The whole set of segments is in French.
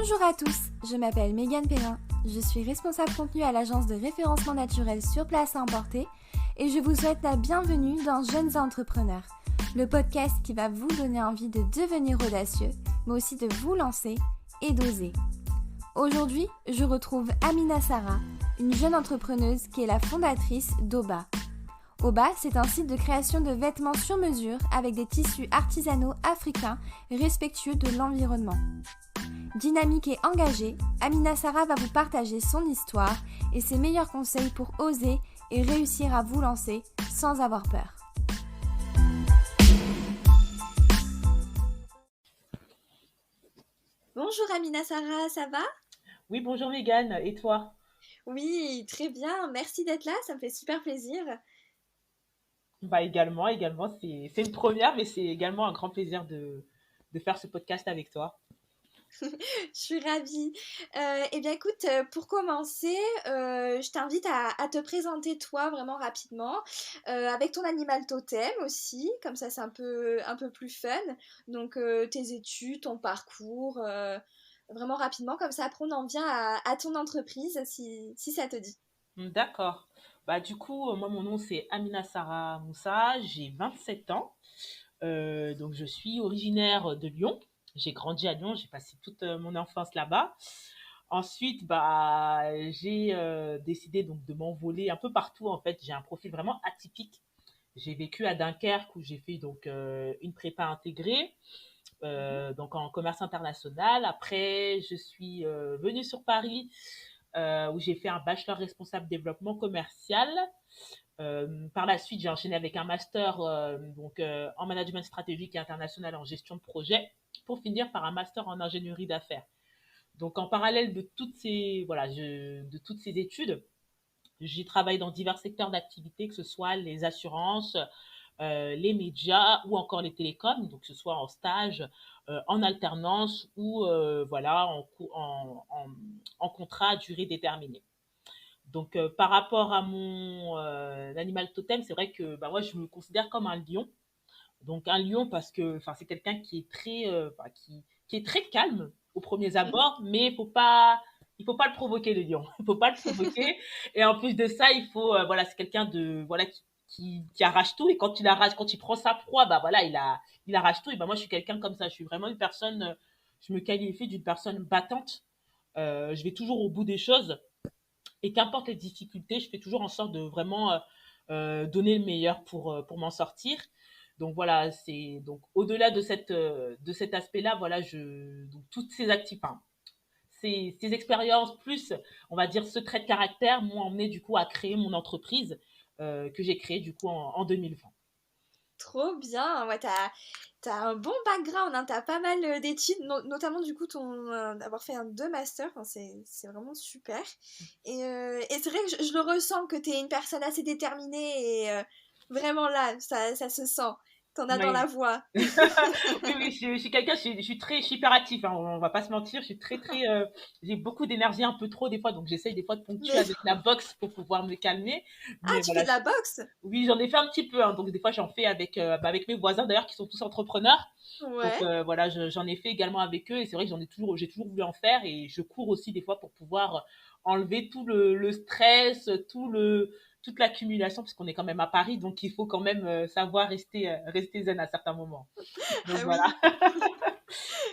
Bonjour à tous, je m'appelle Mégane Perrin, je suis responsable contenu à l'agence de référencement naturel sur place à emporter et je vous souhaite la bienvenue dans Jeunes Entrepreneurs, le podcast qui va vous donner envie de devenir audacieux, mais aussi de vous lancer et d'oser. Aujourd'hui, je retrouve Amina Sarah, une jeune entrepreneuse qui est la fondatrice d'Oba. Oba, c'est un site de création de vêtements sur mesure avec des tissus artisanaux africains respectueux de l'environnement. Dynamique et engagée, Amina Sarah va vous partager son histoire et ses meilleurs conseils pour oser et réussir à vous lancer sans avoir peur. Bonjour Amina Sarah, ça va ? Oui, bonjour Mégane, et toi? Oui, très bien, merci d'être là, ça me fait super plaisir. Bah également, c'est une première, mais c'est également un grand plaisir de faire ce podcast avec toi. Je suis ravie. Eh bien, écoute, pour commencer, je t'invite à te présenter toi vraiment rapidement, avec ton animal totem aussi, comme ça c'est un peu plus fun. Donc, tes études, ton parcours, vraiment rapidement, comme ça après on en vient à ton entreprise si ça te dit. D'accord. Bah du coup, moi mon nom c'est Amina Sarah Moussa, j'ai 27 ans. Donc je suis originaire de Lyon. J'ai grandi à Lyon, j'ai passé toute mon enfance là-bas. Ensuite, bah j'ai décidé donc de m'envoler un peu partout en fait. J'ai un profil vraiment atypique. J'ai vécu à Dunkerque où j'ai fait donc une prépa intégrée. Donc en commerce international. Après, je suis venue sur Paris où j'ai fait un bachelor responsable développement commercial. Par la suite, j'ai enchaîné avec un master en management stratégique et international en gestion de projet pour finir par un master en ingénierie d'affaires. Donc en parallèle de de toutes ces études, j'ai travaillé dans divers secteurs d'activité, que ce soit les assurances, les médias ou encore les télécoms, donc que ce soit en stage, en alternance ou en contrat à durée déterminée. Donc par rapport à mon animal totem, c'est vrai que bah, moi je me considère comme un lion. Donc un lion parce que c'est quelqu'un qui est qui est très calme aux premiers abords, mais il faut pas le provoquer le lion. Il faut pas le provoquer. Et en plus de ça, c'est quelqu'un de qui arrache tout et quand il prend sa proie, bah voilà, il arrache tout. Et bah moi je suis quelqu'un comme ça. Je suis vraiment une personne, je me qualifie d'une personne battante. Je vais toujours au bout des choses et qu'importe les difficultés, je fais toujours en sorte de vraiment donner le meilleur pour m'en sortir. Donc voilà, c'est donc au-delà de cet aspect-là, voilà, donc toutes ces activités, ces expériences plus, on va dire, ce trait de caractère m'ont emmené du coup à créer mon entreprise que j'ai créée du coup en 2020. Trop bien, ouais, t'as un bon background, hein, t'as pas mal d'études, notamment du coup d'avoir fait deux masters, enfin, c'est vraiment super. Et c'est vrai que je le ressens que t'es une personne assez déterminée et vraiment là, ça se sent, t'en as dans la Oui. voix. Oui, je suis quelqu'un, je suis très, je suis hyperactif, hein, on va pas se mentir, je suis j'ai beaucoup d'énergie, un peu trop des fois, donc j'essaye des fois de ponctuer Mais, avec la boxe pour pouvoir me calmer. ah, Mais tu fais voilà, de la boxe? oui, j'en ai fait un petit peu, hein, donc des fois j'en fais avec mes voisins d'ailleurs qui sont tous entrepreneurs. Donc Ouais. voilà, j'en ai fait également avec eux et c'est vrai que j'ai toujours voulu en faire et je cours aussi des fois pour pouvoir enlever tout le stress, toute l'accumulation parce qu'on est quand même à Paris, donc il faut quand même savoir rester zen à certains moments. Donc Ah voilà. oui,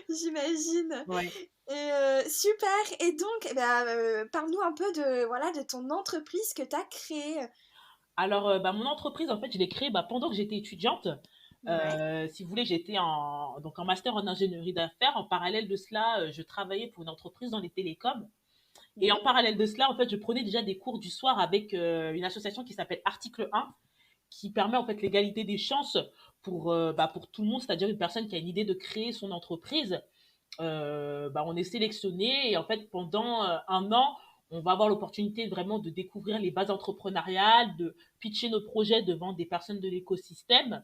j'imagine. Ouais. Et super. Et donc, eh ben, parle-nous un peu de ton entreprise que t'as créée. Alors, mon entreprise, en fait, je l'ai créée pendant que j'étais étudiante. Ouais. Si vous voulez, j'étais en master en ingénierie d'affaires. En parallèle de cela, je travaillais pour une entreprise dans les télécoms. Et en Mhm. parallèle de cela, en fait, je prenais déjà des cours du soir avec une association qui s'appelle Article 1, qui permet en fait l'égalité des chances pour tout le monde, c'est-à-dire une personne qui a une idée de créer son entreprise. On est sélectionné et en fait pendant un an on va avoir l'opportunité vraiment de découvrir les bases entrepreneuriales, de pitcher nos projets devant des personnes de l'écosystème,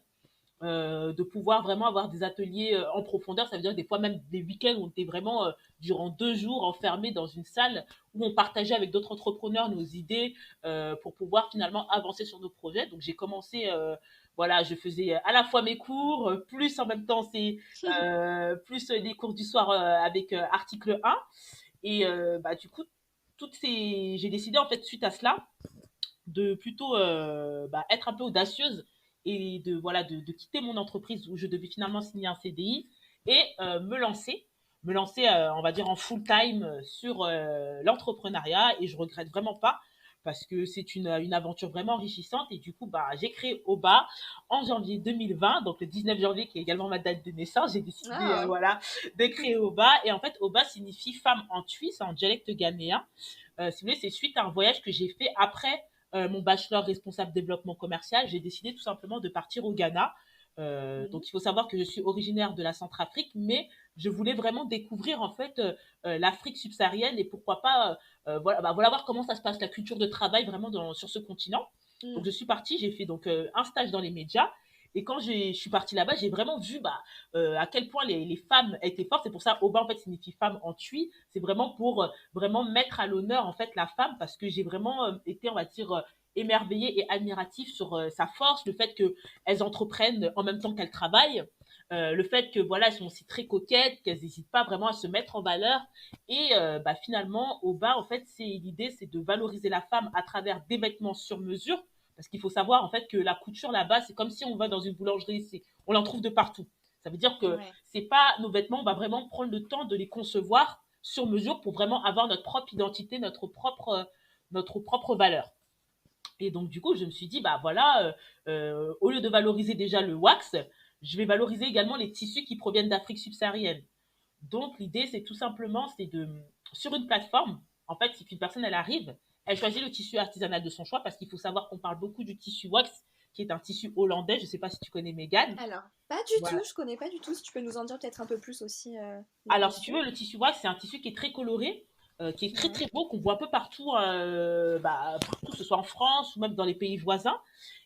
de pouvoir vraiment avoir des ateliers en profondeur. Ça veut dire des fois même des week-ends où on était vraiment durant 2 jours enfermés dans une salle où on partageait avec d'autres entrepreneurs nos idées pour pouvoir finalement avancer sur nos projets. Donc j'ai commencé voilà, je faisais à la fois mes cours, plus en même temps, plus les cours du soir avec article 1. Et du coup, j'ai décidé en fait suite à cela de plutôt être un peu audacieuse et de quitter mon entreprise où je devais finalement signer un CDI et me lancer on va dire en full time sur l'entrepreneuriat, et je regrette vraiment pas parce que c'est une aventure vraiment enrichissante. Et du coup, j'ai créé Oba en janvier 2020, donc le 19 janvier qui est également ma date de naissance. J'ai décidé Ah, de créer Oba. Et en fait, Oba signifie femme en tui, c'est en dialecte ghanéen. Si vous voulez, c'est suite à un voyage que j'ai fait après mon bachelor responsable développement commercial. J'ai décidé tout simplement de partir au Ghana. Donc il faut savoir que je suis originaire de la Centrafrique, mais je voulais vraiment découvrir en fait l'Afrique subsaharienne, et pourquoi pas voilà voir comment ça se passe, la culture de travail vraiment sur ce continent. Donc je suis partie, j'ai fait donc un stage dans les médias. Et quand je suis partie là-bas, j'ai vraiment vu à quel point les femmes étaient fortes. C'est pour ça Oba en fait signifie femme en tui. C'est vraiment pour vraiment mettre à l'honneur en fait la femme, parce que j'ai vraiment été, on va dire, émerveillée et admirative sur sa force, le fait qu'elles entreprennent en même temps qu'elles travaillent, le fait que voilà, elles sont aussi très coquettes, qu'elles n'hésitent pas vraiment à se mettre en valeur. Et finalement, au bas, en fait, l'idée, c'est de valoriser la femme à travers des vêtements sur mesure. Parce qu'il faut savoir en fait que la couture là-bas, c'est comme si on va dans une boulangerie, on en trouve de partout. Ça veut dire que ouais. c'est pas nos vêtements, on va vraiment prendre le temps de les concevoir sur mesure pour vraiment avoir notre propre identité, notre propre valeur. Et donc, du coup, je me suis dit, au lieu de valoriser déjà le wax, je vais valoriser également les tissus qui proviennent d'Afrique subsaharienne. Donc, l'idée, c'est tout simplement, sur une plateforme, en fait, si une personne, elle arrive, elle choisit le tissu artisanal de son choix, parce qu'il faut savoir qu'on parle beaucoup du tissu wax, qui est un tissu hollandais. Je ne sais pas si tu connais Megan. Alors, pas du tout, Voilà. je connais pas du tout. Si tu peux nous en dire peut-être un peu plus aussi Alors, si tu là-dessus. veux, le tissu wax, c'est un tissu qui est très coloré, qui est très Ouais. très beau, qu'on voit un peu partout, partout, que ce soit en France ou même dans les pays voisins.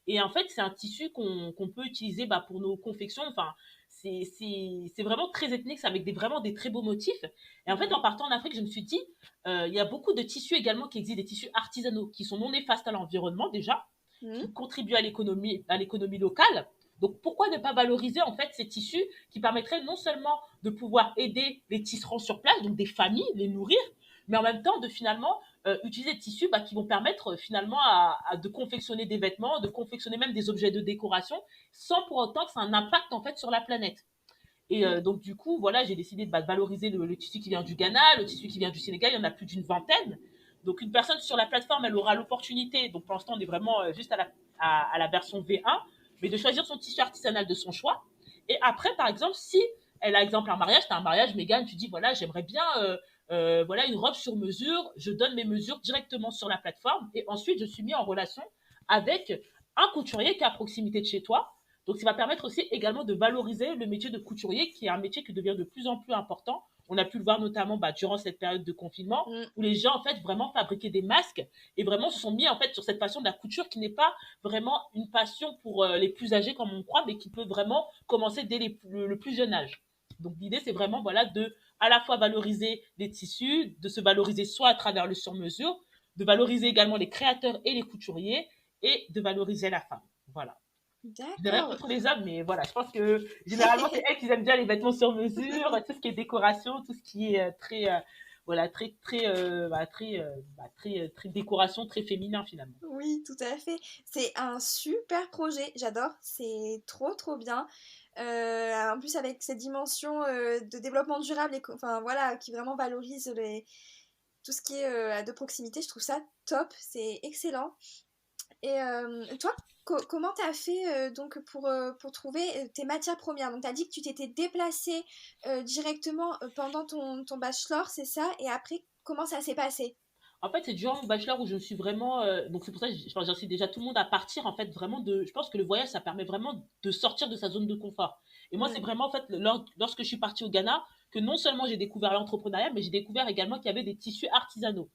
Et en fait, c'est un tissu qu'on peut utiliser pour nos confections. Enfin, c'est vraiment très ethnique, c'est avec vraiment des très beaux motifs. Et en fait, en Ouais. partant en Afrique, je me suis dit, il y a beaucoup de tissus également qui existent, des tissus artisanaux qui sont non néfastes à l'environnement déjà, Mhm. qui contribuent à l'économie locale. Donc pourquoi ne pas valoriser en fait ces tissus qui permettraient non seulement de pouvoir aider les tisserands sur place, donc des familles, les nourrir, mais en même temps de finalement utiliser des tissus qui vont permettre finalement de confectionner des vêtements, de confectionner même des objets de décoration, sans pour autant que ça ait un impact en fait sur la planète. Et Mm. donc du coup, voilà, j'ai décidé de valoriser le tissu qui vient du Ghana, le tissu qui vient du Sénégal. Il y en a plus d'une vingtaine. Donc une personne sur la plateforme, elle aura l'opportunité, donc pour l'instant on est vraiment juste à la version V1, mais de choisir son tissu artisanal de son choix. Et après, par exemple, si elle a exemple un mariage, tu as un mariage, Mégane, tu dis voilà, j'aimerais bien voilà, une robe sur mesure, je donne mes mesures directement sur la plateforme, et ensuite je suis mis en relation avec un couturier qui est à proximité de chez toi. Donc, ça va permettre aussi également de valoriser le métier de couturier, qui est un métier qui devient de plus en plus important. On a pu le voir notamment durant cette période de confinement, Mm. où les gens en fait vraiment fabriquaient des masques et vraiment se sont mis en fait sur cette passion de la couture, qui n'est pas vraiment une passion pour les plus âgés comme on croit, mais qui peut vraiment commencer dès le plus jeune âge. Donc l'idée, c'est vraiment voilà de à la fois valoriser les tissus, de se valoriser soit à travers le sur-mesure, de valoriser également les créateurs et les couturiers, et de valoriser la femme. Voilà. Je n'ai rien D'accord. contre les hommes, mais voilà, je pense que généralement, c'est elles qui aiment bien les vêtements sur mesure, tout ce qui est décoration, tout ce qui est très, voilà, très, très, très décoration, très féminin finalement. Oui, tout à fait. C'est un super projet, j'adore. C'est trop trop bien. En plus avec cette dimension de développement durable et enfin voilà, qui vraiment valorise tout ce qui est de proximité, je trouve ça top. C'est excellent. Et toi, comment t'as fait donc pour trouver tes matières premières? Donc t'as dit que tu t'étais déplacée directement pendant ton bachelor, c'est ça? Et après, comment ça s'est passé? En fait, c'est durant mon bachelor où je me suis vraiment. Donc, c'est pour ça que j'incite déjà tout le monde à partir. En fait, vraiment de. Je pense que le voyage, ça permet vraiment de sortir de sa zone de confort. Et moi, c'est Mm. vraiment, en fait, lorsque je suis partie au Ghana, que non seulement j'ai découvert l'entrepreneuriat, mais j'ai découvert également qu'il y avait des tissus artisanaux.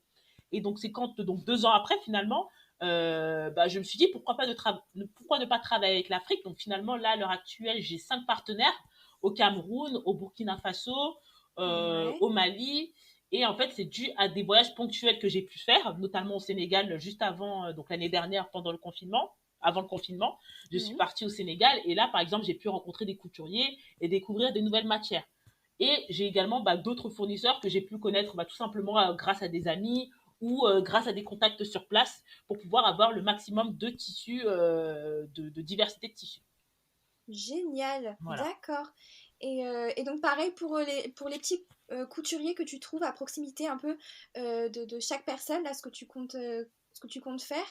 Et donc, c'est quand, donc 2 ans après, finalement, je me suis dit pourquoi ne pas travailler avec l'Afrique. Donc, finalement, là, à l'heure actuelle, j'ai 5 partenaires au Cameroun, au Burkina Faso, Ouais. au Mali. Et en fait, c'est dû à des voyages ponctuels que j'ai pu faire, notamment au Sénégal juste avant, donc l'année dernière, pendant le confinement, avant le confinement, je suis Mhm. partie au Sénégal et là, par exemple, j'ai pu rencontrer des couturiers et découvrir des nouvelles matières. Et j'ai également d'autres fournisseurs que j'ai pu connaître tout simplement grâce à des amis ou grâce à des contacts sur place pour pouvoir avoir le maximum de tissus, de diversité de tissus. Génial, Voilà. d'accord. Et donc pareil pour les petits couturiers que tu trouves à proximité un peu de chaque personne, là, ce que tu comptes faire,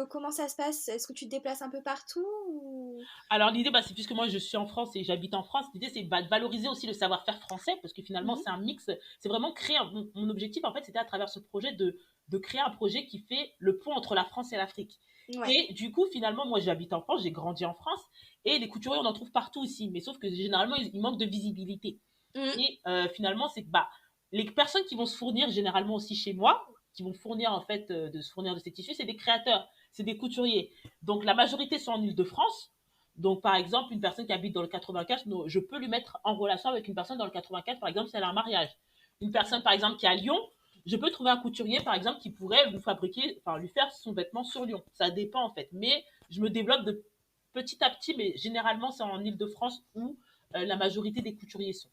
comment ça se passe? Est-ce que tu te déplaces un peu partout ou... Alors l'idée, c'est puisque moi je suis en France et j'habite en France, l'idée c'est de valoriser aussi le savoir-faire français parce que finalement Mhm. c'est un mix, c'est vraiment créer, mon objectif en fait c'était à travers ce projet de créer un projet qui fait le pont entre la France et l'Afrique. Ouais. Et du coup finalement moi j'habite en France, j'ai grandi en France et les couturiers on en trouve partout ici, mais sauf que généralement ils manquent de visibilité. Mhm. Et finalement c'est que les personnes qui vont se fournir généralement aussi chez moi, qui vont fournir en fait de se fournir de ces tissus, c'est des créateurs, c'est des couturiers. Donc la majorité sont en Île-de-France. Donc, par exemple, une personne qui habite dans le 84, je peux lui mettre en relation avec une personne dans le 84, par exemple, si elle a un mariage. Une personne, par exemple, qui est à Lyon, je peux trouver un couturier, par exemple, qui pourrait vous fabriquer, enfin, lui faire son vêtement sur Lyon. Ça dépend, en fait. Mais je me développe de petit à petit, mais généralement, c'est en Île-de-France où la majorité des couturiers sont.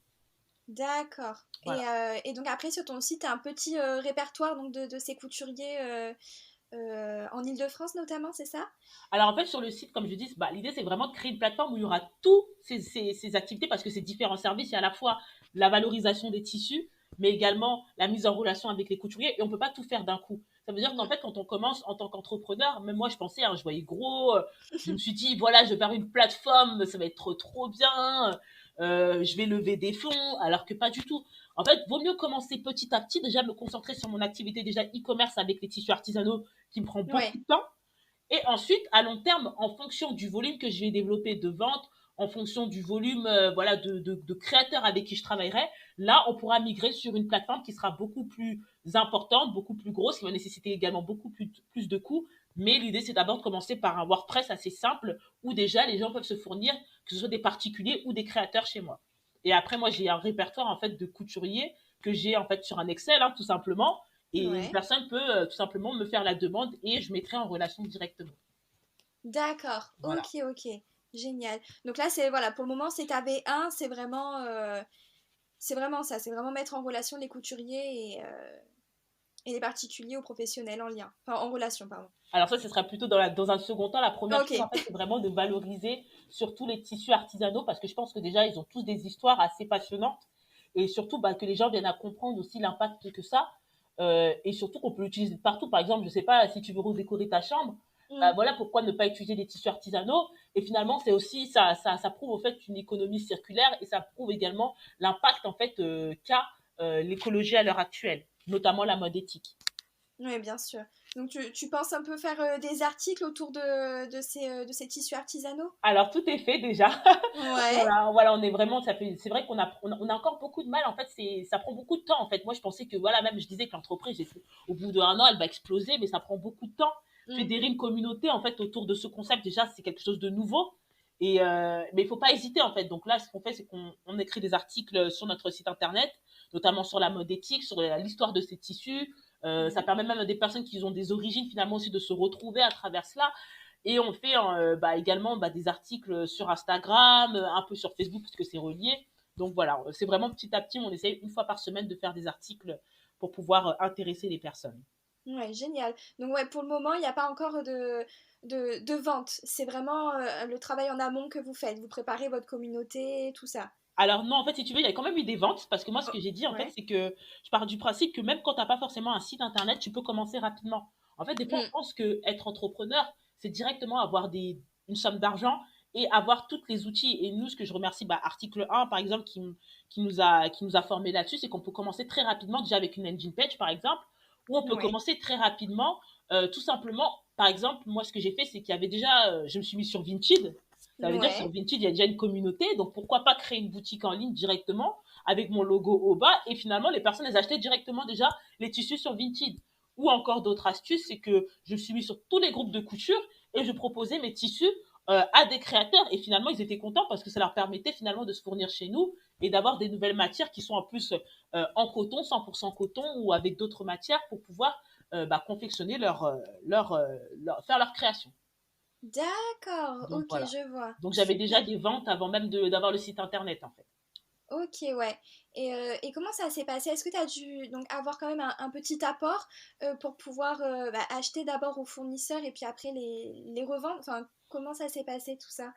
D'accord. Voilà. Et donc après sur ton site, tu as un petit répertoire donc de ces couturiers en Île-de-France notamment, c'est ça? Alors en fait, sur le site, comme je dis, l'idée c'est vraiment de créer une plateforme où il y aura tous ces activités parce que c'est différents services. Il y a à la fois la valorisation des tissus, mais également la mise en relation avec les couturiers et on ne peut pas tout faire d'un coup. Ça veut dire qu'en Mhm. fait, quand on commence en tant qu'entrepreneur, même moi je pensais, hein, je voyais gros, je me suis dit, voilà, je vais faire une plateforme, ça va être trop, trop bien, je vais lever des fonds, alors que pas du tout. En fait, vaut mieux commencer petit à petit, déjà me concentrer sur mon activité déjà e-commerce avec les tissus artisanaux qui me prend beaucoup Ouais. de temps et ensuite, à long terme, en fonction du volume que je vais développer de vente, en fonction du volume voilà, de créateurs avec qui je travaillerai, là, on pourra migrer sur une plateforme qui sera beaucoup plus importante, beaucoup plus grosse, qui va nécessiter également beaucoup plus de coûts. Mais l'idée, c'est d'abord de commencer par un WordPress assez simple où déjà les gens peuvent se fournir, que ce soit des particuliers ou des créateurs chez moi. Et après, moi, j'ai un répertoire en fait de couturiers que j'ai en fait sur un Excel, hein, tout simplement, et une Ouais. personne peut tout simplement me faire la demande et je mettrai en relation directement. D'accord. Voilà. Ok, ok. Génial. Donc là, c'est voilà, pour le moment, c'est ta V1, c'est vraiment ça, c'est vraiment mettre en relation les couturiers et les particuliers aux professionnels en lien. Enfin, en relation, pardon. Alors ça, ce sera plutôt dans un second temps. La première Ok. chose, en fait, c'est vraiment de valoriser surtout les tissus artisanaux parce que je pense que déjà, ils ont tous des histoires assez passionnantes et surtout que les gens viennent à comprendre aussi l'impact que ça et surtout qu'on peut l'utiliser partout. Par exemple, je sais pas, si tu veux redécorer ta chambre, Mm. voilà pourquoi ne pas utiliser des tissus artisanaux. Et finalement, c'est aussi ça prouve au fait une économie circulaire et ça prouve également l'impact en fait qu'a l'écologie à l'heure actuelle, notamment la mode éthique. Oui, bien sûr. Donc tu penses un peu faire des articles autour de ces tissus artisanaux? Alors tout est fait déjà. Ouais. Voilà, on est vraiment, c'est vrai qu'on a encore beaucoup de mal. En fait, ça prend beaucoup de temps. En fait, moi, je pensais que voilà, même je disais que l'entreprise, au bout d'un an, elle va exploser, mais ça prend beaucoup de temps. Mm. Fédérer une communauté en fait autour de ce concept, déjà, c'est quelque chose de nouveau. Et mais il faut pas hésiter en fait. Donc là, ce qu'on fait, c'est qu'on écrit des articles sur notre site internet, notamment sur la mode éthique, sur l'histoire de ces tissus. Ça Mhm. permet même à des personnes qui ont des origines finalement aussi de se retrouver à travers cela. Et on fait également des articles sur Instagram, un peu sur Facebook, parce que c'est relié. Donc voilà, c'est vraiment petit à petit, on essaye une fois par semaine de faire des articles pour pouvoir intéresser les personnes. Ouais, génial. Donc ouais, pour le moment, il n'y a pas encore de vente. C'est vraiment le travail en amont que vous faites. Vous préparez votre communauté, tout ça. Alors non, en fait, si tu veux, il y a quand même eu des ventes, parce que moi, ce Oh, que j'ai dit, en fait, ouais. c'est que je pars du principe que même quand tu n'as pas forcément un site internet, tu peux commencer rapidement. En fait, des fois, Mm. on pense que être entrepreneur, c'est directement avoir une somme d'argent et avoir tous les outils. Et nous, ce que je remercie, Article 1, par exemple, qui nous a formé là-dessus, c'est qu'on peut commencer très rapidement, déjà avec une landing page, par exemple, ou on peut Ouais. commencer très rapidement, tout simplement, par exemple, moi, ce que j'ai fait, c'est qu'il y avait déjà, je me suis mis sur Vinted, ça veut dire que sur Ouais. Vinted, il y a déjà une communauté, donc pourquoi pas créer une boutique en ligne directement avec mon logo au bas et finalement les personnes elles achetaient directement déjà les tissus sur Vinted. Ou encore d'autres astuces, c'est que je me suis mis sur tous les groupes de couture et je proposais mes tissus à des créateurs et finalement ils étaient contents parce que ça leur permettait finalement de se fournir chez nous et d'avoir des nouvelles matières qui sont en plus en coton, 100% coton ou avec d'autres matières pour pouvoir confectionner faire leur création. D'accord, Donc ok, voilà. je vois. Donc j'avais déjà Super. des ventes avant même d'avoir le site internet en fait. Ok, ouais. Et comment ça s'est passé? Est-ce que tu as dû donc avoir quand même un petit apport pour pouvoir acheter d'abord aux fournisseurs et puis après les revendre? Enfin, comment ça s'est passé tout ça?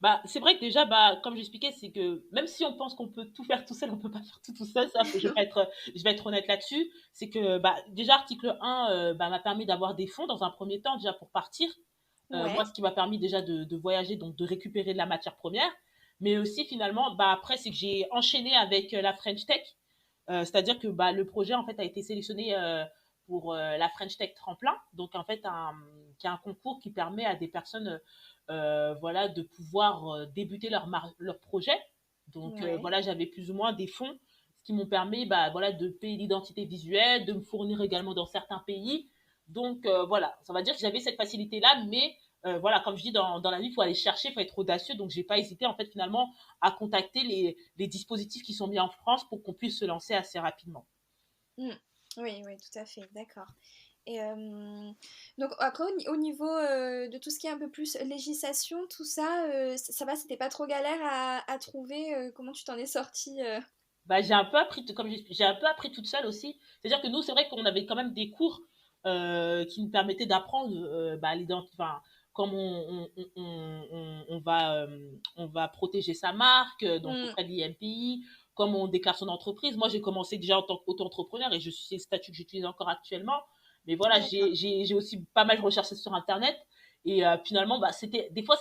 Bah, c'est vrai que déjà, bah, comme j'expliquais, c'est que même si on pense qu'on peut tout faire tout seul, on peut pas faire tout seul. Ça, je vais être honnête là-dessus. C'est que, bah, déjà, article 1, bah, m'a permis d'avoir des fonds dans un premier temps, déjà pour partir. Moi, Ouais, ce qui m'a permis déjà de voyager, donc de récupérer de la matière première. Mais aussi, finalement, bah, après, c'est que j'ai enchaîné avec la French Tech. C'est-à-dire que bah, le projet, en fait, a été sélectionné pour la French Tech Tremplin. Donc, en fait, qui est un concours qui permet à des personnes voilà, de pouvoir débuter leur projet. Donc, ouais. voilà, j'avais plus ou moins des fonds, ce qui m'ont permis bah, voilà, de payer l'identité visuelle, de me fournir également dans certains pays. Donc, voilà, ça va dire que j'avais cette facilité-là, mais voilà, comme je dis, dans la vie, il faut aller chercher, il faut être audacieux. Donc, j'ai pas hésité, en fait, finalement, à contacter les dispositifs qui sont mis en France pour qu'on puisse se lancer assez rapidement. Mm. Oui, oui, tout à fait, d'accord. Et donc après au niveau de tout ce qui est un peu plus législation, tout ça, ça va, c'était pas trop galère à trouver, comment tu t'en es sortie Bah, j'ai un peu appris, j'ai un peu appris toute seule aussi. C'est-à-dire que nous, c'est vrai qu'on avait quand même des cours qui nous permettaient d'apprendre bah, enfin, comme on va protéger sa marque donc Mm, auprès de l'INPI, comme on déclare son entreprise. Moi, j'ai commencé déjà en tant qu'auto-entrepreneur et c'est le statut que j'utilise encore actuellement. Mais voilà, d'accord. j'ai aussi pas mal recherché sur Internet. Et finalement, bah, des fois,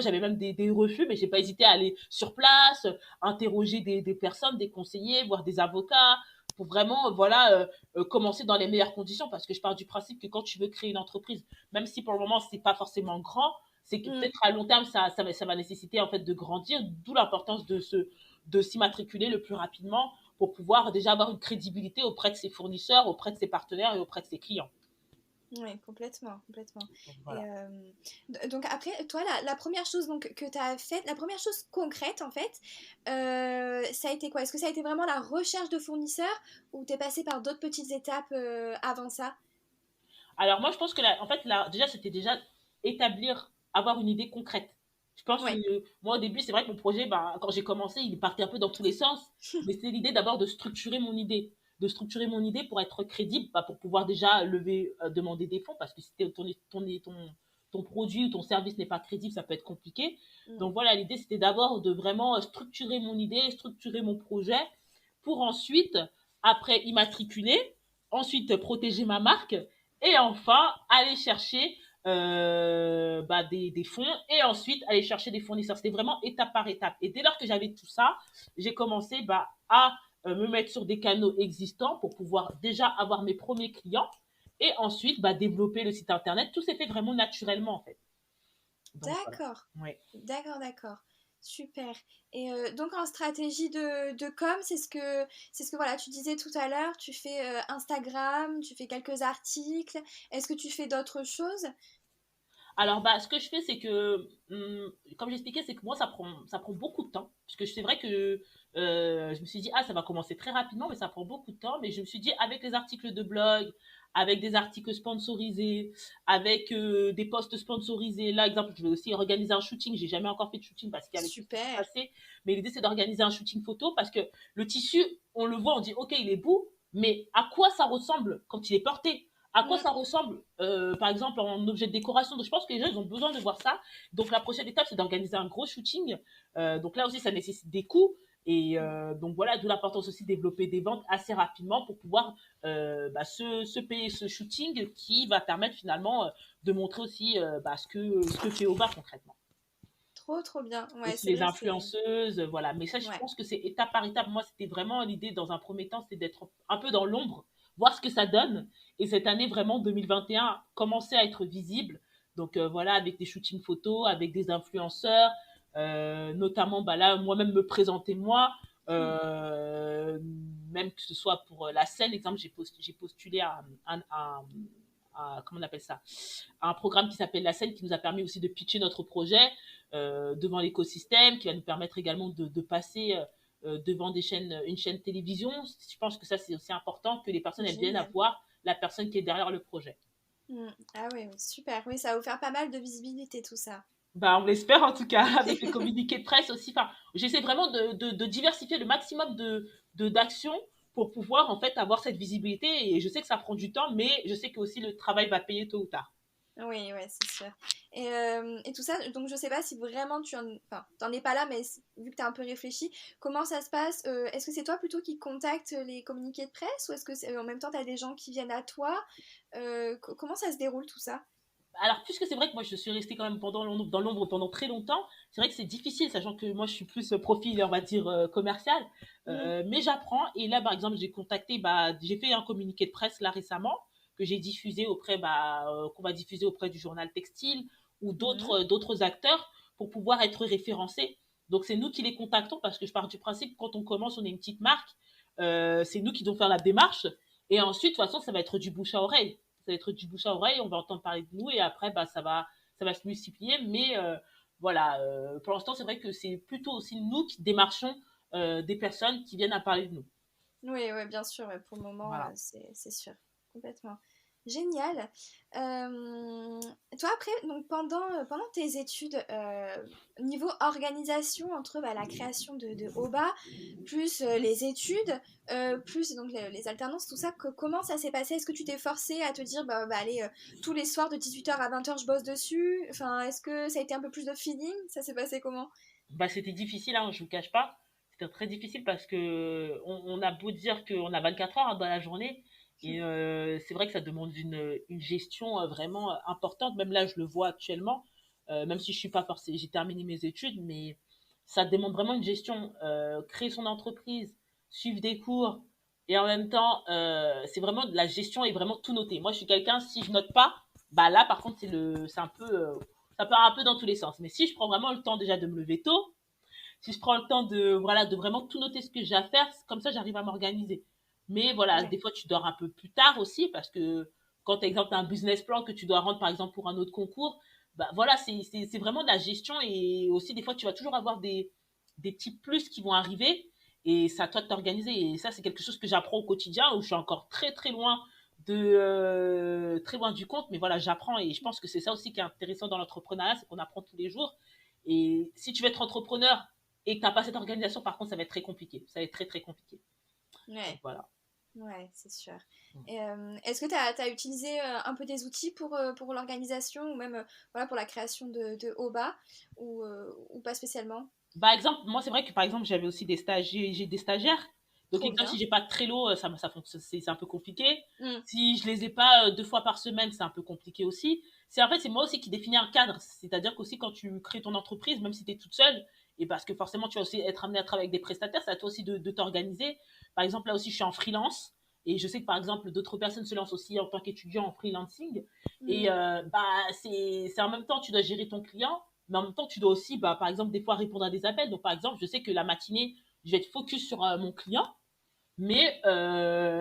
j'avais même des refus, mais j'ai pas hésité à aller sur place, interroger des personnes, des conseillers, voire des avocats, pour vraiment voilà commencer dans les meilleures conditions. Parce que je pars du principe que quand tu veux créer une entreprise, même si pour le moment c'est pas forcément grand, c'est que Mm, peut-être à long terme ça va nécessiter en fait de grandir. D'où l'importance de s'immatriculer le plus rapidement pour pouvoir déjà avoir une crédibilité auprès de ses fournisseurs, auprès de ses partenaires et auprès de ses clients. ouais, complètement, complètement. Donc, Et voilà. donc après, toi, la première chose donc, que tu as faite, la première chose concrète en fait, ça a été quoi? Est-ce que ça a été vraiment la recherche de fournisseurs ou t'es passé par d'autres petites étapes avant ça? Alors moi, je pense que en fait, déjà, c'était déjà établir, avoir une idée concrète. Je pense que Ouais. moi, au début, c'est vrai que mon projet, bah, quand j'ai commencé, il partait un peu dans tous les sens. Mais c'était l'idée d'abord de structurer mon idée. De structurer mon idée pour être crédible, bah, pour pouvoir déjà demander des fonds, parce que si ton produit ou ton service n'est pas crédible, ça peut être compliqué. Mm. Donc voilà, l'idée, c'était d'abord de vraiment structurer mon idée, structurer mon projet, pour ensuite, après, immatriculer, ensuite protéger ma marque et enfin aller chercher bah, des fonds et ensuite aller chercher des fournisseurs. C'était vraiment étape par étape. Et dès lors que j'avais tout ça, j'ai commencé bah, à me mettre sur des canaux existants pour pouvoir déjà avoir mes premiers clients et ensuite bah, développer le site internet. Tout s'est fait vraiment naturellement en fait. Donc voilà. D'accord, Ouais. d'accord, d'accord. Super. Et donc en stratégie de com, c'est ce que voilà, tu disais tout à l'heure, tu fais Instagram, tu fais quelques articles. Est-ce que tu fais d'autres choses? Alors, bah, ce que je fais, c'est que, comme j'expliquais, c'est que moi, ça prend beaucoup de temps. Parce que c'est vrai que je me suis dit, ah, ça va commencer très rapidement, mais ça prend beaucoup de temps. Mais je me suis dit, avec les articles de blog, avec des articles sponsorisés, avec des posts sponsorisés, là, exemple, je vais aussi organiser un shooting. J'ai jamais encore fait de shooting parce qu'il y avait tout ce qui s'est Super. passé. Mais l'idée, c'est d'organiser un shooting photo parce que le tissu, on le voit, on dit, OK, il est beau, mais à quoi ça ressemble quand il est porté? À quoi Mm. ça ressemble, par exemple, en objet de décoration. Donc, je pense que les gens, ils ont besoin de voir ça. Donc, la prochaine étape, c'est d'organiser un gros shooting. Donc, là aussi, ça nécessite des coûts. Et donc, voilà, d'où l'importance aussi de développer des ventes assez rapidement pour pouvoir bah, se payer ce shooting qui va permettre finalement de montrer aussi bah, ce que fait Oba concrètement. Trop, trop bien. Ouais, Aussi c'est les vrai que c'est... influenceuses, voilà. Mais ça, je Ouais. pense que c'est étape par étape. Moi, c'était vraiment l'idée dans un premier temps, c'était d'être un peu dans l'ombre, voir ce que ça donne. Et cette année, vraiment 2021, commencer à être visible. Donc voilà, avec des shootings photos, avec des influenceurs, notamment bah, là, moi-même me présenter moi, euh, même que ce soit pour la scène, exemple, j'ai postulé comment on appelle ça, à un programme qui s'appelle La Scène qui nous a permis aussi de pitcher notre projet devant l'écosystème, qui va nous permettre également de passer devant une chaîne télévision. Je pense que ça, c'est aussi important que les personnes elles viennent à Génial. voir la personne qui est derrière le projet. Ah oui, oui, super. Oui, ça va vous faire pas mal de visibilité tout ça. Bah, on l'espère en tout cas, avec les communiqués de presse aussi. Enfin, j'essaie vraiment de diversifier le maximum d'actions pour pouvoir en fait avoir cette visibilité. Et je sais que ça prend du temps, mais je sais que aussi le travail va payer tôt ou tard. Oui, ouais, c'est sûr. Et tout ça, donc je sais pas si vraiment enfin, t'en es pas là, mais vu que t'as un peu réfléchi, comment ça se passe? Est-ce que c'est toi plutôt qui contacte les communiqués de presse ou est-ce que en même temps t'as des gens qui viennent à toi? Comment ça se déroule tout ça? Alors, puisque c'est vrai que moi je suis restée quand même dans l'ombre pendant très longtemps, c'est vrai que c'est difficile, sachant que moi je suis plus profil, on va dire, commercial. Mm, Mais j'apprends. Et là, par exemple, j'ai fait un communiqué de presse là récemment que j'ai diffusé qu'on va diffuser auprès du journal Textile ou mhm, d'autres acteurs pour pouvoir être référencés. Donc, c'est nous qui les contactons parce que je pars du principe que quand on commence, on est une petite marque. C'est nous qui devons faire la démarche. Et ensuite, de toute façon, ça va être du bouche à oreille, ça va être du bouche à oreille, on va entendre parler de nous et après ça va se multiplier. Mais voilà, pour l'instant c'est vrai que c'est plutôt aussi nous qui démarchons des personnes qui viennent à parler de nous. oui, ouais, bien sûr, ouais, pour le moment, Voilà. c'est sûr, complètement. Génial. Euh, Toi, après, donc pendant tes études, niveau organisation entre bah, la création de OBA, plus les études, plus donc les alternances, tout ça, comment ça s'est passé? Est-ce que tu t'es forcé à te dire, bah allez, tous les soirs de 18h à 20h, je bosse dessus? Enfin, est-ce que ça a été un peu plus de feeling? Ça s'est passé comment? Bah, c'était difficile, hein, je vous cache pas. C'était très difficile parce que on a beau dire qu'on a 24 heures hein, dans la journée. Et c'est vrai que ça demande une gestion vraiment importante. Même là, je le vois actuellement. Même si je suis pas forcée, j'ai terminé mes études, mais ça demande vraiment une gestion. Créer son entreprise, suivre des cours, et en même temps, c'est vraiment de la gestion et vraiment tout noter. Moi, je suis quelqu'un, si je note pas, bah là, par contre, c'est un peu, ça part un peu dans tous les sens. Mais si je prends vraiment le temps déjà de me lever tôt, si je prends le temps de vraiment tout noter ce que j'ai à faire, comme ça j'arrive à m'organiser. Mais voilà, Ouais. des fois tu dors un peu plus tard aussi parce que quand par exemple tu as un business plan que tu dois rendre par exemple pour un autre concours, bah voilà, c'est vraiment de la gestion et aussi des fois tu vas toujours avoir des petits plus qui vont arriver et c'est à toi de t'organiser. Et ça, c'est quelque chose que j'apprends au quotidien où je suis encore très loin du compte, mais voilà, j'apprends et je pense que c'est ça aussi qui est intéressant dans l'entrepreneuriat, c'est qu'on apprend tous les jours. Et si tu veux être entrepreneur et que tu n'as pas cette organisation, par contre, ça va être très compliqué. Ça va être très, très compliqué. Donc Ouais. voilà. Ouais, c'est sûr. Et, est-ce que tu as utilisé un peu des outils pour l'organisation ou même voilà, pour la création de OBA ou pas spécialement? Par exemple, moi, c'est vrai que par exemple, j'avais aussi j'ai des stagiaires. Donc, Trop exemple, si bien. j'ai pas de Trello, c'est un peu compliqué. Mm, Si je les ai pas 2 fois par semaine, c'est un peu compliqué aussi. En fait, c'est moi aussi qui définis un cadre. C'est-à-dire qu'aussi, quand tu crées ton entreprise, même si tu es toute seule, et parce que forcément, tu vas aussi être amené à travailler avec des prestataires, c'est à toi aussi de t'organiser. Par exemple, là aussi, je suis en freelance. Et je sais que par exemple, d'autres personnes se lancent aussi en tant qu'étudiant en freelancing. Et mm, c'est en même temps, tu dois gérer ton client, mais en même temps, tu dois aussi, bah, par exemple, des fois répondre à des appels. Donc, par exemple, je sais que la matinée, je vais être focus sur mon client. Mais,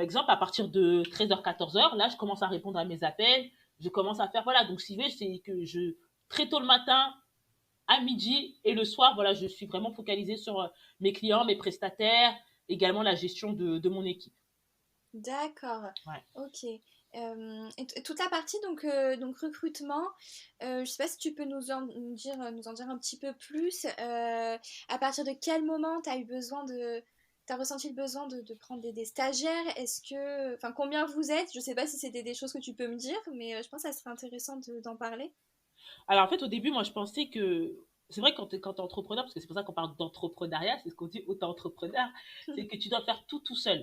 exemple, à partir de 13h, 14h, là, je commence à répondre à mes appels. Je commence à faire, voilà. Donc, si vous voulez, c'est que très tôt le matin, à midi et le soir, voilà, je suis vraiment focalisée sur mes clients, mes prestataires, également la gestion de mon équipe. d'accord. Ouais. Ok. Et toute la partie donc recrutement, je sais pas si tu peux nous en dire un petit peu plus. À partir de quel moment tu as eu besoin t'as ressenti le besoin de prendre des stagiaires? Enfin, combien vous êtes? Je sais pas si c'était des choses que tu peux me dire, mais je pense que ça serait intéressant d'en parler. Alors, en fait, au début, moi, je pensais que. C'est vrai, quand tu es entrepreneur, parce que c'est pour ça qu'on parle d'entrepreneuriat, c'est ce qu'on dit auto-entrepreneur, c'est que tu dois faire tout seul.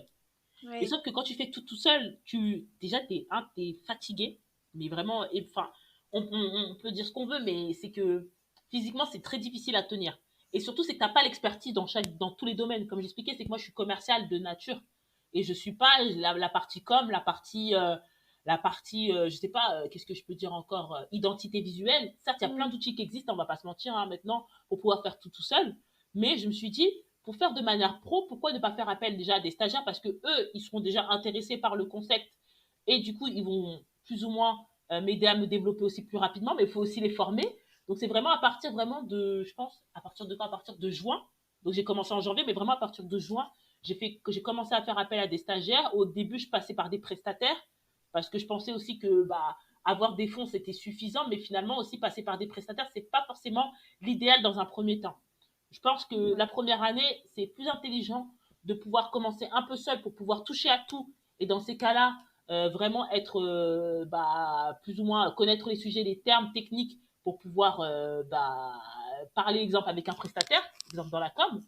Et Oui. sauf que quand tu fais tout seul, déjà, t'es fatigué, mais vraiment, enfin, on peut dire ce qu'on veut, mais c'est que physiquement, c'est très difficile à tenir. Et surtout, c'est que t'as pas l'expertise dans tous les domaines. Comme j'expliquais, c'est que moi, je suis commercial de nature. Et je suis pas la partie com, je sais pas, qu'est-ce que je peux dire encore, identité visuelle. Certes, il y a plein Mm, d'outils qui existent, on va pas se mentir, hein, maintenant, pour pouvoir faire tout seul. Mais je me suis dit, pour faire de manière pro, pourquoi ne pas faire appel déjà à des stagiaires parce que eux, ils seront déjà intéressés par le concept et du coup, ils vont plus ou moins m'aider à me développer aussi plus rapidement, mais il faut aussi les former. Donc c'est vraiment à partir vraiment de, je pense, à partir de quand? À partir de juin. Donc j'ai commencé en janvier, mais vraiment à partir de juin, j'ai commencé à faire appel à des stagiaires. Au début, je passais par des prestataires parce que je pensais aussi que bah avoir des fonds, c'était suffisant, mais finalement aussi passer par des prestataires, c'est pas forcément l'idéal dans un premier temps. Je pense que la première année, c'est plus intelligent de pouvoir commencer un peu seul pour pouvoir toucher à tout. Et dans ces cas-là, vraiment être, plus ou moins connaître les sujets, les termes techniques pour pouvoir parler, exemple, avec un prestataire, exemple dans la com.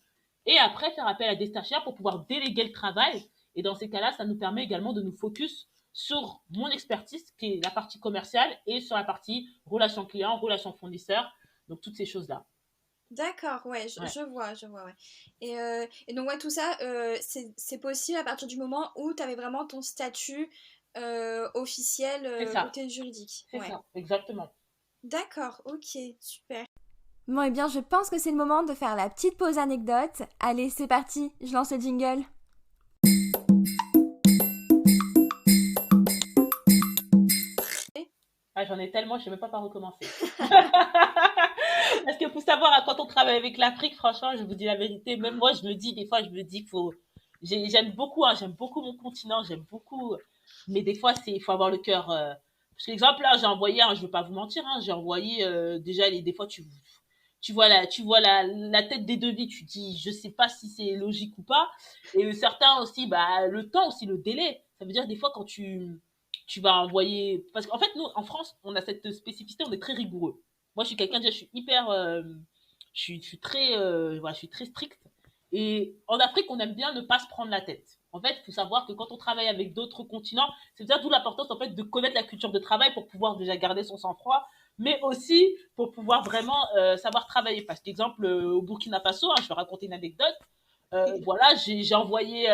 Et après, faire appel à des stagiaires pour pouvoir déléguer le travail. Et dans ces cas-là, ça nous permet également de nous focus sur mon expertise, qui est la partie commerciale, et sur la partie relation client, relation fournisseur, donc toutes ces choses-là. D'accord, ouais, Ouais, je vois, ouais. Et donc, ouais, tout ça, c'est possible à partir du moment où tu avais vraiment ton statut officiel, c'est ça, côté juridique. c'est Ouais. ça, exactement. D'accord, ok, super. Bon, eh bien, je pense que c'est le moment de faire la petite pause anecdote. Allez, c'est parti, je lance le jingle. Ah, j'en ai tellement, je sais même pas par où recommencer. Parce que pour savoir, quand on travaille avec l'Afrique, franchement, je vous dis la vérité, même moi, je me dis, des fois, je me dis qu'il faut, j'aime beaucoup, hein, j'aime beaucoup mon continent, j'aime beaucoup, mais des fois, il faut avoir le cœur, parce que l'exemple, là, j'ai envoyé, hein, je veux pas vous mentir, hein, j'ai envoyé, déjà, des fois, tu vois la tête des devis, tu dis, je sais pas si c'est logique ou pas, et certains aussi, bah, le temps aussi, le délai, ça veut dire, des fois, quand tu vas envoyer, parce qu'en fait, nous, en France, on a cette spécificité, on est très rigoureux. Moi, je suis quelqu'un, déjà, je suis hyper, je suis très, voilà, je suis très strict. Et en Afrique, on aime bien ne pas se prendre la tête. En fait, il faut savoir que quand on travaille avec d'autres continents, c'est déjà d'où l'importance en fait de connaître la culture de travail pour pouvoir déjà garder son sang-froid, mais aussi pour pouvoir vraiment savoir travailler. Parce qu'exemple, au Burkina Faso, hein, je vais raconter une anecdote. Voilà, j'ai envoyé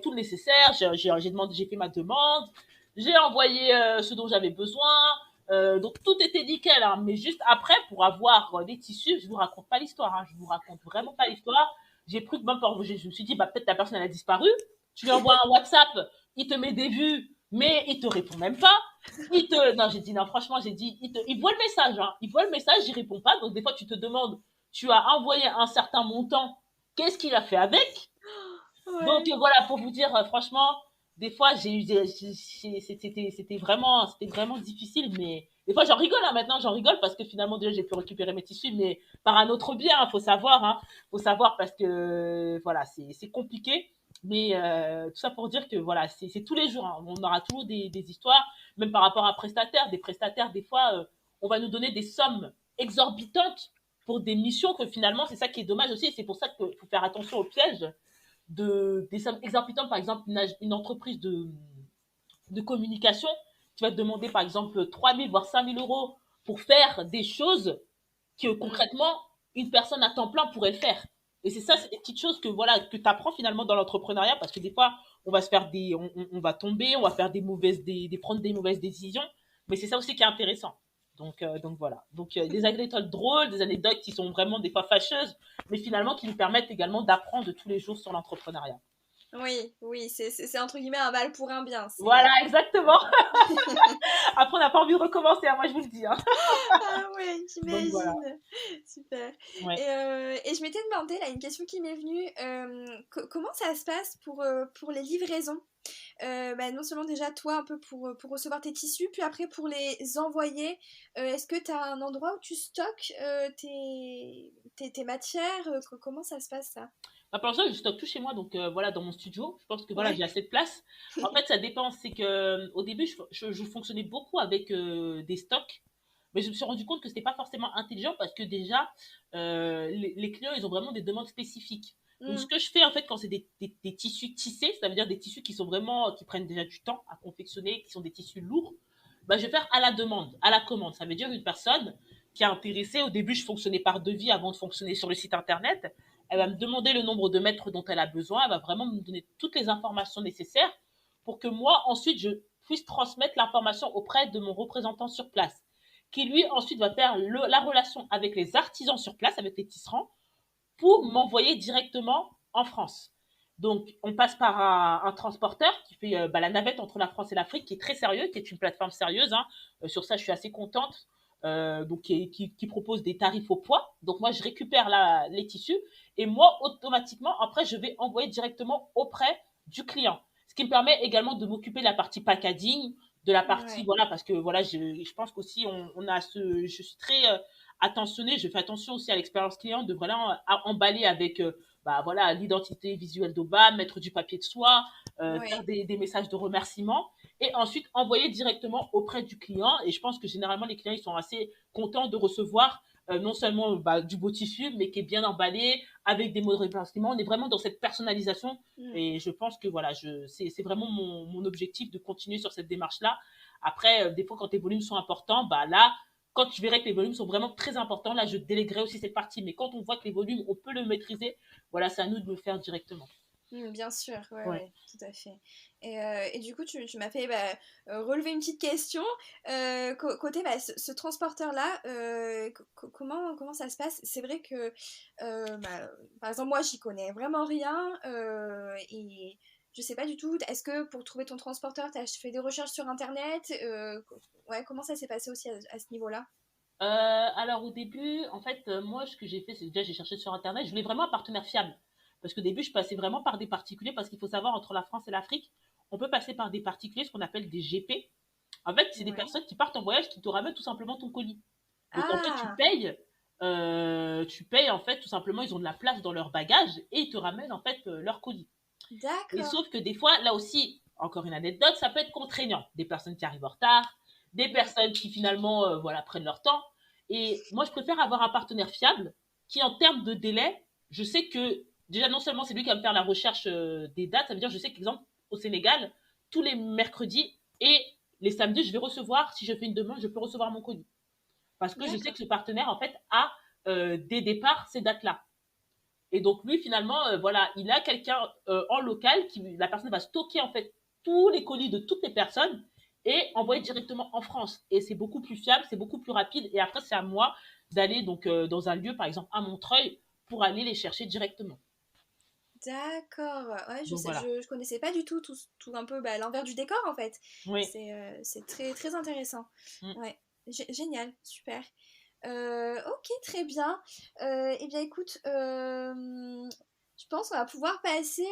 tout le nécessaire, j'ai fait ma demande, j'ai envoyé ce dont j'avais besoin, donc tout était nickel, hein, mais juste après, pour avoir des tissus, je vous raconte pas l'histoire, hein, je vous raconte vraiment pas l'histoire. J'ai pris de même pour, je me suis dit, bah peut-être la personne elle a disparu. Tu lui envoies un WhatsApp, il te met des vues, mais il te répond même pas. Non, j'ai dit non, franchement, j'ai dit, il voit le message, hein, il voit le message, il répond pas. Donc des fois, tu te demandes, tu as envoyé un certain montant, qu'est-ce qu'il a fait avec? Donc Ouais. voilà, pour vous dire, franchement, des fois, c'était vraiment difficile, mais des fois, j'en rigole, hein, maintenant, j'en rigole parce que finalement, déjà, j'ai pu récupérer mes tissus, mais par un autre biais, hein, faut savoir parce que, voilà, c'est compliqué, mais tout ça pour dire que, voilà, c'est tous les jours, hein, on aura toujours des histoires, même par rapport à des prestataires, des fois, on va nous donner des sommes exorbitantes pour des missions que finalement, c'est ça qui est dommage aussi, et c'est pour ça qu'il faut faire attention aux pièges des sommes exorbitantes, par exemple, une entreprise de communication qui va te demander, par exemple, 3 000 voire 5 000 euros pour faire des choses que Mm. concrètement, une personne à temps plein pourrait le faire. Et c'est ça, c'est des petites choses que voilà que tu apprends finalement dans l'entrepreneuriat parce que des fois, on va se faire on va tomber, on va faire prendre des mauvaises décisions, mais c'est ça aussi qui est intéressant. Donc voilà. Donc des anecdotes drôles, des anecdotes qui sont vraiment des fois fâcheuses, mais finalement qui nous permettent également d'apprendre de tous les jours sur l'entrepreneuriat. Oui, oui, c'est entre guillemets un mal pour un bien. Voilà, C'est. exactement. Après, on n'a pas envie de recommencer, hein, moi je vous le dis. Hein. Ah ouais, Donc voilà. j'imagine. Super. Ouais. Et je m'étais demandé, là, une question qui m'est venue, comment ça se passe pour les livraisons? Bah, non seulement déjà toi un peu pour recevoir tes tissus, puis après pour les envoyer, est-ce que tu as un endroit où tu stockes tes matières? Comment ça se passe ça? Bah, pour l'instant, je stocke tout chez moi, donc voilà, dans mon studio. Je pense que voilà, Ouais. j'ai assez de place. En fait, ça dépend. C'est que au début, je fonctionnais beaucoup avec des stocks, mais je me suis rendu compte que c'était pas forcément intelligent parce que déjà, les clients, ils ont vraiment des demandes spécifiques. Donc, ce Mm. que je fais en fait, quand c'est des tissus tissés, ça veut dire des tissus qui sont vraiment, qui prennent déjà du temps à confectionner, qui sont des tissus lourds, bah, je vais faire à la demande, à la commande. Ça veut dire une personne qui est intéressée. Au début, je fonctionnais par devis avant de fonctionner sur le site internet. Elle va me demander le nombre de mètres dont elle a besoin. Elle va vraiment me donner toutes les informations nécessaires pour que moi, ensuite, je puisse transmettre l'information auprès de mon représentant sur place, qui lui, ensuite, va faire la relation avec les artisans sur place, avec les tisserands, pour m'envoyer directement en France. Donc, on passe par un transporteur qui fait la navette entre la France et l'Afrique, qui est très sérieux, qui est une plateforme sérieuse. Hein. Sur ça, je suis assez contente. Donc, qui propose des tarifs au poids. Donc, moi, je récupère les tissus et moi, automatiquement, après, je vais envoyer directement auprès du client. Ce qui me permet également de m'occuper de la partie packaging, de la partie, Ouais. voilà, parce que voilà, je pense qu'aussi on a je suis très attentionnée, je fais attention aussi à l'expérience client de vraiment emballer avec bah voilà l'identité visuelle d'Oba, mettre du papier de soie, faire Ouais. des messages de remerciement et ensuite envoyer directement auprès du client. Et je pense que généralement les clients ils sont assez contents de recevoir non seulement bah, du beau tissu, mais qui est bien emballé avec des mots de remerciement. On est vraiment dans cette personnalisation Mm. et je pense que voilà, c'est vraiment mon objectif de continuer sur cette démarche-là. Après, des fois, quand tes volumes sont importants, bah là, quand tu verrais que les volumes sont vraiment très importants, là, je déléguerai aussi cette partie. Mais quand on voit que les volumes, on peut le maîtriser, voilà, c'est à nous de le faire directement. Bien sûr, ouais, Ouais. ouais, tout à fait. Et du coup, tu m'as fait relever une petite question. Côté ce transporteur-là, comment ça se passe? C'est vrai que, par exemple, moi, j'y connais vraiment rien et je sais pas du tout. Est-ce que pour trouver ton transporteur, tu as fait des recherches sur Internet? Ouais, comment ça s'est passé aussi à ce niveau-là? Alors au début, en fait, moi, ce que j'ai fait, c'est que déjà j'ai cherché sur Internet. Je voulais vraiment un partenaire fiable. Parce qu'au début, je passais vraiment par des particuliers, parce qu'il faut savoir, entre la France et l'Afrique, on peut passer par des particuliers, ce qu'on appelle des GP. En fait, c'est des Ouais. personnes qui partent en voyage, qui te ramènent tout simplement ton colis. Donc en fait, Ah, tu payes en fait tout simplement, ils ont de la place dans leur bagage et ils te ramènent en fait leur colis. Et d'accord. sauf que des fois, là aussi, encore une anecdote, ça peut être contraignant. Des personnes qui arrivent en retard, des Mm. personnes qui finalement voilà, prennent leur temps. Et moi, je préfère avoir un partenaire fiable qui, en termes de délai, je sais que déjà, non seulement c'est lui qui va me faire la recherche des dates, ça veut dire, je sais qu'exemple, au Sénégal, tous les mercredis et les samedis, je vais recevoir, si je fais une demande, je peux recevoir mon colis. Parce que je sais D'accord. que ce partenaire, en fait, a des départs ces dates-là. Et donc lui finalement, voilà, il a quelqu'un en local qui la personne va stocker en fait tous les colis de toutes les personnes et envoyer directement en France. Et c'est beaucoup plus fiable, c'est beaucoup plus rapide. Et après c'est à moi d'aller donc dans un lieu par exemple à Montreuil pour aller les chercher directement. D'accord, ouais, Donc voilà. je connaissais pas du tout tout un peu l'envers du décor en fait. Oui. C'est très, très intéressant. Mm. Ouais, génial, super. Ok, très bien. Eh bien, écoute, je pense qu'on va pouvoir passer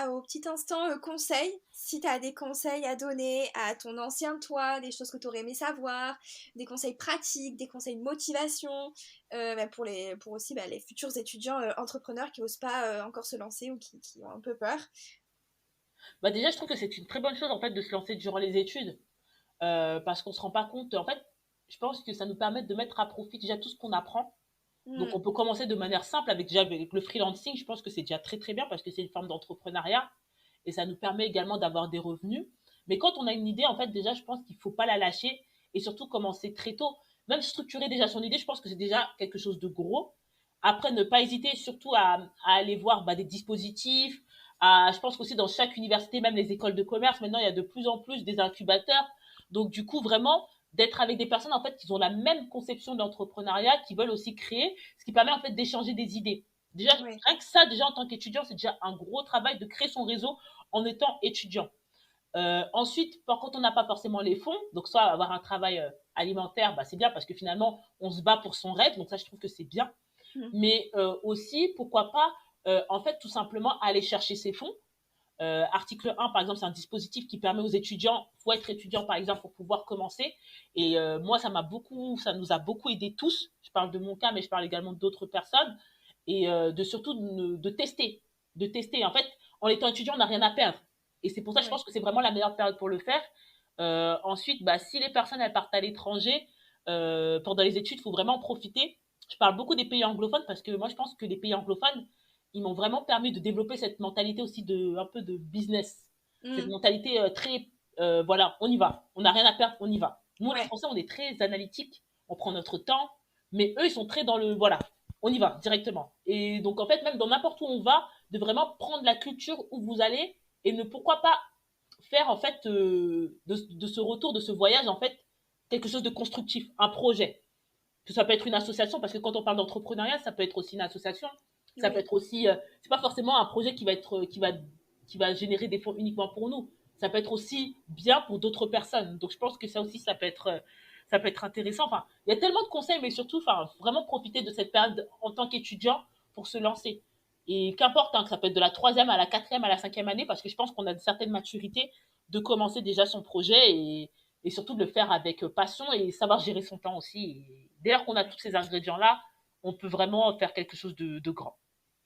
au petit instant conseil. Si tu as des conseils à donner à ton ancien toi, des choses que tu aurais aimé savoir, des conseils pratiques, des conseils de motivation, pour aussi les futurs étudiants entrepreneurs qui n'osent pas encore se lancer ou qui ont un peu peur. Bah déjà je trouve que c'est une très bonne chose en fait de se lancer durant les études parce qu'on se rend pas compte. En fait, je pense que ça nous permet de mettre à profit déjà tout ce qu'on apprend. Donc, Mm, on peut commencer de manière simple avec déjà avec le freelancing. Je pense que c'est déjà très très bien parce que c'est une forme d'entrepreneuriat et ça nous permet également d'avoir des revenus. Mais quand on a une idée, en fait, déjà, je pense qu'il faut pas la lâcher et surtout commencer très tôt. Même structurer déjà son idée, je pense que c'est déjà quelque chose de gros. Après, ne pas hésiter surtout à aller voir bah, des dispositifs. Je pense qu'aussi dans chaque université, même les écoles de commerce, maintenant, il y a de plus en plus des incubateurs. Donc, du coup, vraiment, d'être avec des personnes en fait qui ont la même conception d'entrepreneuriat, qui veulent aussi créer, ce qui permet en fait d'échanger des idées. Déjà, ouais, rien que ça, déjà en tant qu'étudiant, c'est déjà un gros travail de créer son réseau en étant étudiant. Ensuite, quand on n'a pas forcément les fonds, donc soit avoir un travail alimentaire, bah, c'est bien parce que finalement, on se bat pour son rêve, donc ça, je trouve que c'est bien. mm, Mais aussi, pourquoi pas, en fait, tout simplement aller chercher ses fonds. Article 1, par exemple, c'est un dispositif qui permet aux étudiants, il faut être étudiant par exemple pour pouvoir commencer. Et moi, ça nous a beaucoup aidé tous. Je parle de mon cas, mais je parle également d'autres personnes. Et de surtout de tester. De tester. En fait, en étant étudiant, on n'a rien à perdre. Et c'est pour ça que je ouais, pense que c'est vraiment la meilleure période pour le faire. Ensuite, bah, si les personnes elles partent à l'étranger pendant les études, il faut vraiment en profiter. Je parle beaucoup des pays anglophones parce que moi, je pense que les pays anglophones, ils m'ont vraiment permis de développer cette mentalité aussi de un peu de business, cette mm, mentalité très voilà, on y va, on n'a rien à perdre, on y va. Nous les ouais, Français, on est très analytiques, on prend notre temps, mais eux ils sont très dans le voilà, on y va directement. Et donc en fait même dans n'importe où on va, de vraiment prendre la culture où vous allez et ne pourquoi pas faire en fait de ce retour, de ce voyage en fait quelque chose de constructif, un projet. Que ça peut être une association, parce que quand on parle d'entrepreneuriat, ça peut être aussi une association. Ça peut oui, être aussi, c'est pas forcément un projet qui va générer des fonds uniquement pour nous. Ça peut être aussi bien pour d'autres personnes. Donc je pense que ça aussi, ça peut être intéressant. Enfin, il y a tellement de conseils, mais surtout, enfin, vraiment profiter de cette période en tant qu'étudiant pour se lancer. Et qu'importe, hein, que ça peut être de la troisième à la quatrième à la cinquième année, parce que je pense qu'on a une certaine maturité de commencer déjà son projet et surtout de le faire avec passion et savoir gérer son temps aussi. Et dès lors qu'on a tous ces ingrédients-là, on peut vraiment faire quelque chose de grand.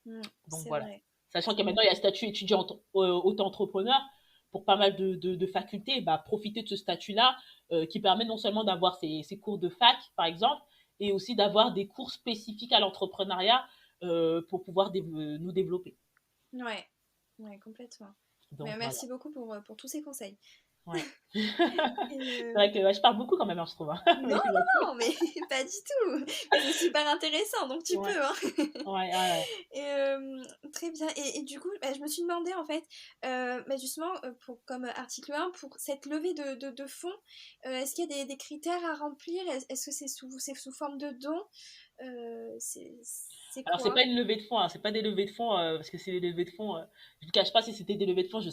Donc C'est voilà. vrai. Sachant qu'il y a maintenant, il y a statut étudiant auto-entrepreneur pour pas mal de facultés, profiter de ce statut-là qui permet non seulement d'avoir ces cours de fac, par exemple, et aussi d'avoir des cours spécifiques à l'entrepreneuriat pour pouvoir nous développer. Ouais, complètement. Donc, Mais voilà. merci beaucoup pour tous ces conseils. Ouais. Et, C'est vrai que je parle beaucoup quand même, je trouve. Non, mais pas du tout. Mais c'est super intéressant, donc tu Ouais. peux. Hein. Ouais. Et, très bien. Et du coup, je me suis demandé en fait, justement, comme article 1, pour cette levée de fonds, est-ce qu'il y a des critères à remplir? Est-ce que c'est sous forme de dons? C'est Alors, c'est quoi? pas une levée de fonds, hein, c'est pas des levées de fonds, parce que c'est des levées de fonds. Je ne cache pas, si c'était des levées de fonds, je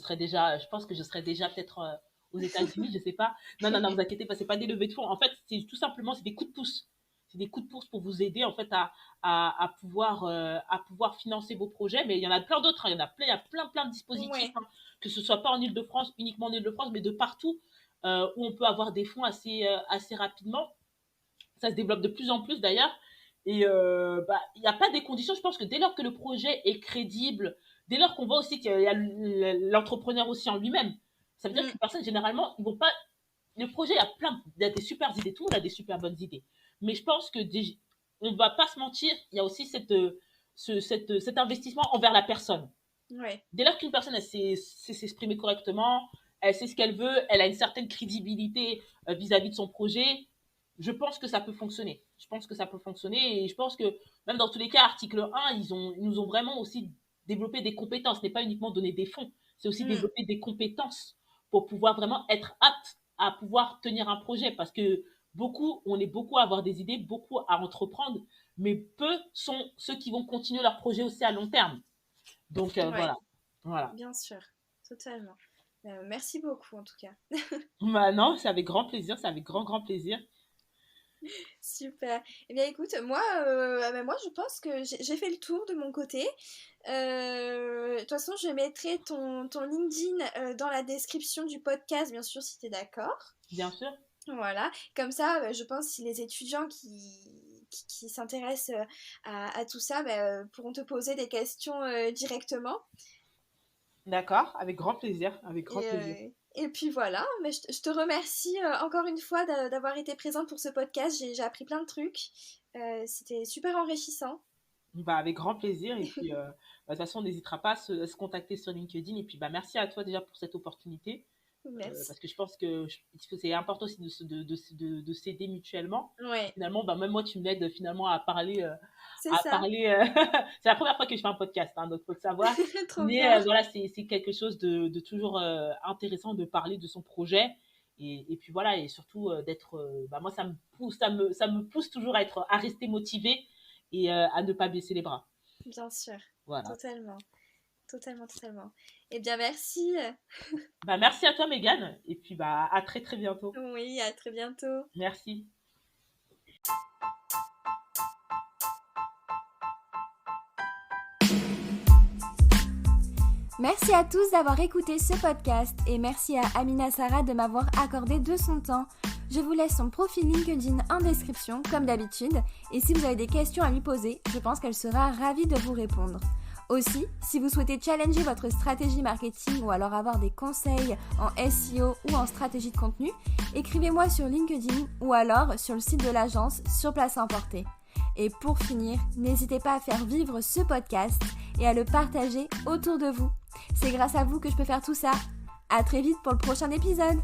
pense que je serais déjà peut-être aux États-Unis, je sais pas. Non, vous inquiétez pas, c'est pas des levées de fonds. En fait, c'est tout simplement, c'est des coups de pouce. C'est des coups de pouce pour vous aider, en fait, à pouvoir financer vos projets. Mais il y en a plein d'autres, hein, il y a plein de dispositifs, Ouais. hein, que ce soit pas en Ile-de-France, uniquement en Ile-de-France, mais de partout, où on peut avoir des fonds assez rapidement. Ça se développe de plus en plus d'ailleurs. Et il n'y a pas des conditions. Je pense que dès lors que le projet est crédible, dès lors qu'on voit aussi qu'il y a l'entrepreneur aussi en lui-même, ça veut dire que les personnes, généralement, ils vont pas. Le projet, il y a des super idées, tout le monde a des super bonnes idées. Mais je pense que on ne va pas se mentir, il y a aussi cet investissement envers la personne. Ouais. Dès lors qu'une personne elle sait s'exprimer correctement, elle sait ce qu'elle veut, elle a une certaine crédibilité vis-à-vis de son projet, je pense que ça peut fonctionner. Je pense que ça peut fonctionner et je pense que même dans tous les cas, article 1, ils nous ont vraiment aussi développé des compétences. Ce n'est pas uniquement donner des fonds, c'est aussi développer des compétences pour pouvoir vraiment être apte à pouvoir tenir un projet parce que on est beaucoup à avoir des idées, beaucoup à entreprendre, mais peu sont ceux qui vont continuer leur projet aussi à long terme. Donc Ouais. voilà. Bien sûr, totalement. Merci beaucoup en tout cas. Non, c'est avec grand plaisir, c'est avec grand plaisir. Super. Eh bien écoute, moi je pense que j'ai fait le tour de mon côté. De toute façon, je mettrai ton LinkedIn dans la description du podcast, bien sûr, si tu es d'accord. Bien sûr. Voilà. Comme ça, je pense si les étudiants qui s'intéressent à tout ça pourront te poser des questions directement. D'accord, avec grand plaisir, avec grand plaisir. Et puis voilà, mais je te remercie encore une fois d'avoir été présente pour ce podcast. J'ai appris plein de trucs. C'était super enrichissant. Avec grand plaisir. Et puis, de toute façon, on n'hésitera pas à se contacter sur LinkedIn. Et puis, merci à toi déjà pour cette opportunité. Merci. Parce que je pense que c'est important aussi de s'aider mutuellement. Ouais. Finalement, même moi, tu m'aides finalement à parler. C'est ça. C'est la première fois que je fais un podcast, hein, donc faut le savoir. Trop Mais bien. voilà, c'est quelque chose de toujours intéressant de parler de son projet. Et puis voilà, et surtout d'être. Moi, ça me pousse toujours à rester motivée et à ne pas baisser les bras. Bien sûr. Voilà. Totalement. Eh bien, merci. Merci à toi, Mégane. Et puis, à très, très bientôt. Oui, à très bientôt. Merci. Merci à tous d'avoir écouté ce podcast et merci à Amina Sarah de m'avoir accordé de son temps. Je vous laisse son profil LinkedIn en description, comme d'habitude, et si vous avez des questions à lui poser, je pense qu'elle sera ravie de vous répondre. Aussi, si vous souhaitez challenger votre stratégie marketing ou alors avoir des conseils en SEO ou en stratégie de contenu, écrivez-moi sur LinkedIn ou alors sur le site de l'agence Sur Place Emporté. Et pour finir, n'hésitez pas à faire vivre ce podcast et à le partager autour de vous. C'est grâce à vous que je peux faire tout ça. À très vite pour le prochain épisode.